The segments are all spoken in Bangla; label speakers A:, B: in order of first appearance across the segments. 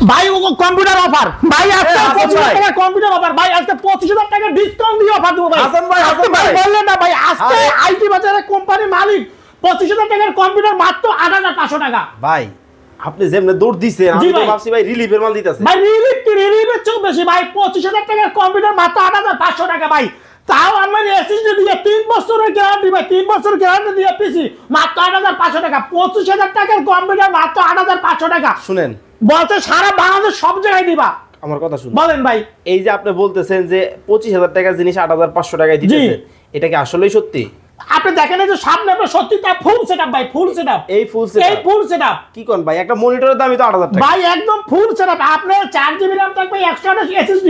A: ভাই কম্পিউটার অফার ভাই আজকে 25,000 টাকা কম্পিউটার অফার ভাই আজকে 25,000 টাকা ডিসকাউন্ট দিয়ে অফার দেব ভাই
B: হাসান ভাই
A: বললেন না ভাই আজকে আইটি বাজারে কোম্পানির মালিক 25,000 টাকার কম্পিউটার মাত্র 8,500 টাকা
B: ভাই আপনি যেমনে দৌড় দিছেন আমি তো ভাবছি ভাই রিলিফের মাল দিতেছে
A: ভাই রিলিফের চেয়ে বেশি ভাই 25,000 টাকার কম্পিউটার মাত্র 8,500 টাকা ভাই তাও আমার এসএসডি দিয়ে 3 বছরের গ্যারান্টি ভাই 3 বছরের গ্যারান্টি দিয়ে পিসি মাত্র 8,500 টাকা 25,000 টাকার কম্পিউটার মাত্র 8,500 টাকা
B: শুনেন
A: বলতে সারা বাংলাদেশ সব জায়গায় দিবা
B: আমার কথা শুনুন
A: বলেন ভাই
B: এই যে আপনি বলতেছেন যে 25,000 টাকার জিনিস 8,500 টাকায় দিতেছেন এটা কি আসলেই সত্যি
A: আপনি দেখেন এই যে সামনে আপনার সত্যি তা ফুল সেটআপ ভাই ফুল সেটআপ
B: এই ফুল সেটআপ
A: কি
B: কোন ভাই একটা মনিটরের দামই তো 8,000 টাকা
A: ভাই একদম ফুল সেটআপ আপনার 4GB RAM থাকবে 128 SSD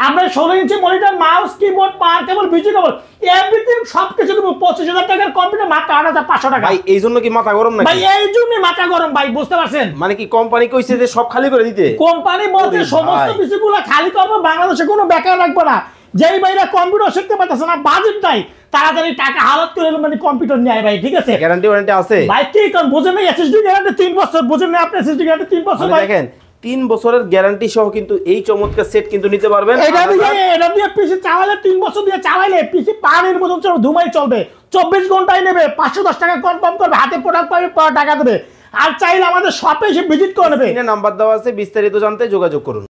A: আপনার 16 ইঞ্চি মনিটর মাউস কিবোর্ড পাওয়ার কেবল ভিডিও কেবল এভরিথিং সবকিছু দেব 25,000 টাকার কম্পিউটার মাত্র 8,500 টাকা
B: ভাই এই জন্য কি মাথা গরম নাকি
A: ভাই এই জন্যই মাথা গরম ভাই বুঝতে পারছেন
B: মানে কি কোম্পানি কইছে যে সব খালি করে দিতে
A: কোম্পানি বলছে সমস্ত কিছুগুলো খালি করব বাংলাদেশে কোনো বেকার রাখবো না যেই ভাইরা কম্পিউটার শিখতে পারতেছে না বাজেট নাই তাড়াতাড়ি টাকা হালত করে মানে কম্পিউটার নিয়ে ভাই ঠিক আছে
B: গ্যারান্টি ওয়ারেন্টি আছে
A: ভাই কি কোন বুঝেন না এসএসডি গ্যারান্টি 3 বছর বুঝেন না আপনি এসএসডি গ্যারান্টি 3 বছর ভাই
B: দেখেন 3 বছরের গ্যারান্টি সহ কিন্তু এই চমৎকার সেট কিন্তু নিতে পারবেন
A: এটা দিয়ে পিসি চালালে 3 বছর দিয়ে চালালে পিসি পানির মতো চলবে ধুমাই চলবে 24 ঘন্টায় নেবে 510 টাকা কনফার্ম করবে হাতে প্রোডাক্ট পাবে টাকা দেবে আর চাইলে আমাদের শপে এসে ভিজিট করে নেবে
B: নাম্বার দেওয়া আছে বিস্তারিত জানতে যোগাযোগ করুন।